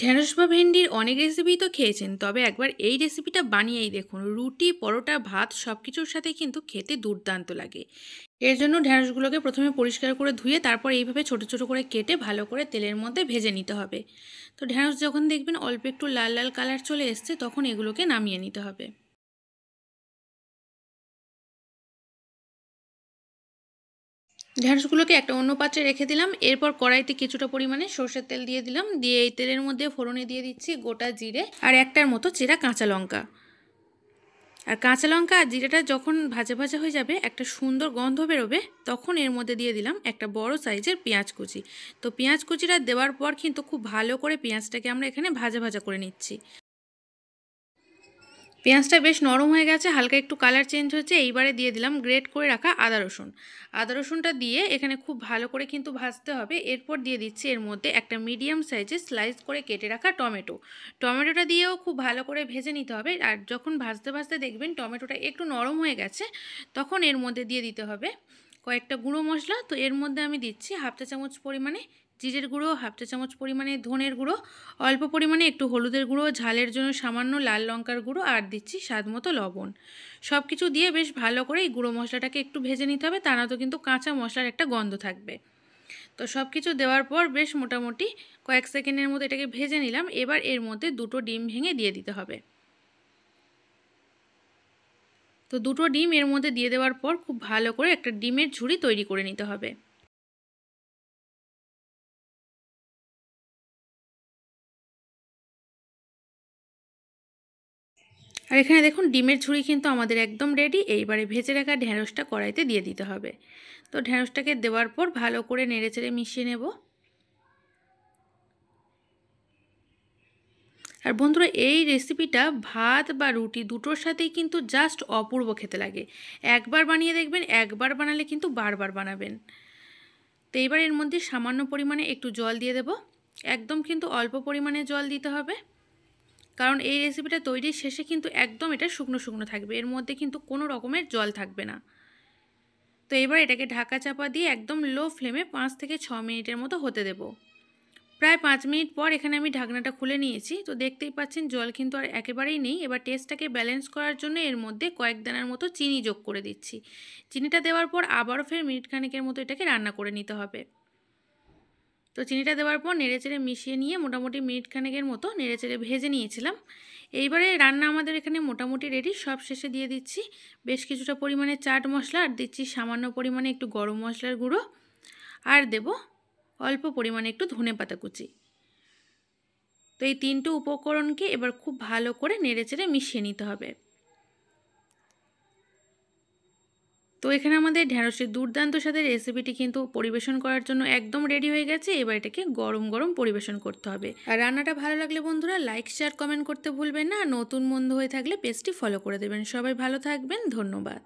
ঢেঁড়স বা ভেন্ডির অনেক রেসিপি তো খেয়েছেন, তবে একবার এই রেসিপিটা বানিয়েই দেখুন। রুটি, পরোটা, ভাত সব কিছুর সাথে কিন্তু খেতে দুর্দান্ত লাগে। এর জন্য ঢেঁড়সগুলোকে প্রথমে পরিষ্কার করে ধুয়ে তারপর এইভাবে ছোট ছোট করে কেটে ভালো করে তেলের মধ্যে ভেজে নিতে হবে। তো ঢেঁড়স যখন দেখবেন অল্প একটু লাল লাল কালার চলে এসছে, তখন এগুলোকে নামিয়ে নিতে হবে। ঢেঁড়সগুলোকে একটা অন্য পাত্রে রেখে দিলাম। এরপর কড়াইতে কিছুটা পরিমাণে সর্ষের তেল দিয়ে দিলাম। দিয়ে এই তেলের মধ্যে ফোড়নে দিয়ে দিচ্ছি গোটা জিরে আর একটার মতো চেরা কাঁচা লঙ্কা। আর কাঁচা লঙ্কা আর জিরাটা যখন ভাজা ভাজা হয়ে যাবে, একটা সুন্দর গন্ধ বেরোবে, তখন এর মধ্যে দিয়ে দিলাম একটা বড় সাইজের পেঁয়াজ কুচি। তো পেঁয়াজ কুচিটা দেওয়ার পর কিন্তু খুব ভালো করে পেঁয়াজটাকে আমরা এখানে ভাজা ভাজা করে নিচ্ছি। পেঁয়াজটা বেশ নরম হয়ে গেছে, হালকা একটু কালার চেঞ্জ হচ্ছে। এইবারে দিয়ে দিলাম গ্রেট করে রাখা আদা রসুন। আদা রসুনটা দিয়ে এখানে খুব ভালো করে কিন্তু ভাজতে হবে। এরপর দিয়ে দিচ্ছি এর মধ্যে একটা মিডিয়াম সাইজের স্লাইস করে কেটে রাখা টমেটো। টমেটোটা দিয়েও খুব ভালো করে ভেজে নিতে হবে। আর যখন ভাজতে ভাজতে দেখবেন টমেটোটা একটু নরম হয়ে গেছে, তখন এর মধ্যে দিয়ে দিতে হবে কয়েকটা গুঁড়ো মশলা। তো এর মধ্যে আমি দিচ্ছি হাফ চা চামচ পরিমাণে জিরের গুঁড়ো, হাফ চা চামচ পরিমাণে ধনের গুঁড়ো, অল্প পরিমাণে একটু হলুদের গুঁড়ো, ঝালের জন্য সামান্য লাল লঙ্কার গুঁড়ো, আর দিচ্ছি স্বাদ মতো লবণ। সব কিছু দিয়ে বেশ ভালো করে এই গুঁড়ো মশলাটাকে একটু ভেজে নিতে হবে, তা নয়তো কিন্তু কাঁচা মশলার একটা গন্ধ থাকবে। তো সব কিছু দেওয়ার পর বেশ মোটামুটি কয়েক সেকেন্ডের মধ্যে এটাকে ভেজে নিলাম। এবার এর মধ্যে দুটো ডিম ভেঙে দিয়ে দিতে হবে। তো দুটো ডিম এর মধ্যে দিয়ে দেওয়ার পর খুব ভালো করে একটা ডিমের ঝুড়ি তৈরি করে নিতে হবে। আর এখানে দেখুন ডিমের ঝুড়ি কিন্তু আমাদের একদম রেডি। এইবারে ভেজে রাখা ঢেঁড়সটা কড়াইতে দিয়ে দিতে হবে। তো ঢেঁড়সটাকে দেওয়ার পর ভালো করে নেড়েচেড়ে মিশিয়ে নেব। আর বন্ধুরা, এই রেসিপিটা ভাত বা রুটি দুটোর সাথেই কিন্তু জাস্ট অপূর্ব খেতে লাগে। একবার বানিয়ে দেখবেন, একবার বানালে কিন্তু বারবার বানাবেন। তো এইবার এর মধ্যে সামান্য পরিমাণে একটু জল দিয়ে দেব। একদম কিন্তু অল্প পরিমাণে জল দিতে হবে, কারণ এই রেসিপিটা তৈরির শেষে কিন্তু একদম এটা শুকনো শুকনো থাকবে, এর মধ্যে কিন্তু কোনো রকমের জল থাকবে না। তো এবার এটাকে ঢাকা চাপা দিয়ে একদম লো ফ্লেমে 5 থেকে 6 মিনিটের মতো হতে দেব। প্রায় 5 মিনিট পর এখানে আমি ঢাকনাটা খুলে নিয়েছি। তো দেখতেই পাচ্ছেন জল কিন্তু আর একেবারেই নেই। এবার টেস্টটাকে ব্যালেন্স করার জন্য এর মধ্যে কয়েক দানার মতো চিনি যোগ করে দিচ্ছি। চিনিটা দেওয়ার পর আবারও ফের মিনিট খানেকের মতো এটাকে রান্না করে নিতে হবে। তো চিনিটা দেওয়ার পর নেড়েচেড়ে মিশিয়ে নিয়ে মোটামুটি মিনিট খানেকের মতো নেড়েচেড়ে ভেজে নিয়েছিলাম। এইবারে রান্না আমাদের এখানে মোটামুটি রেডি। সব শেষে দিয়ে দিচ্ছি বেশ কিছুটা পরিমাণে চাট মশলা, আর দিচ্ছি সামান্য পরিমাণে একটু গরম মশলার গুঁড়ো, আর দেব অল্প পরিমাণে একটু ধনেপাতা কুচি। তো এই তিনটে উপকরণকে এবার খুব ভালো করে নেড়েচেড়ে মিশিয়ে নিতে হবে। তো এখানে আমাদের ঢেঁড়সের দুর্দান্ত স্বাদের রেসিপিটি কিন্তু পরিবেশন করার জন্য একদম রেডি হয়ে গেছে। এবার এটাকে গরম গরম পরিবেশন করতে হবে। আর রান্নাটা ভালো লাগলে বন্ধুরা লাইক শেয়ার কমেন্ট করতে ভুলবেন না। আর নতুন বন্ধু হয়ে থাকলে পেজটি ফলো করে দেবেন। সবাই ভালো থাকবেন, ধন্যবাদ।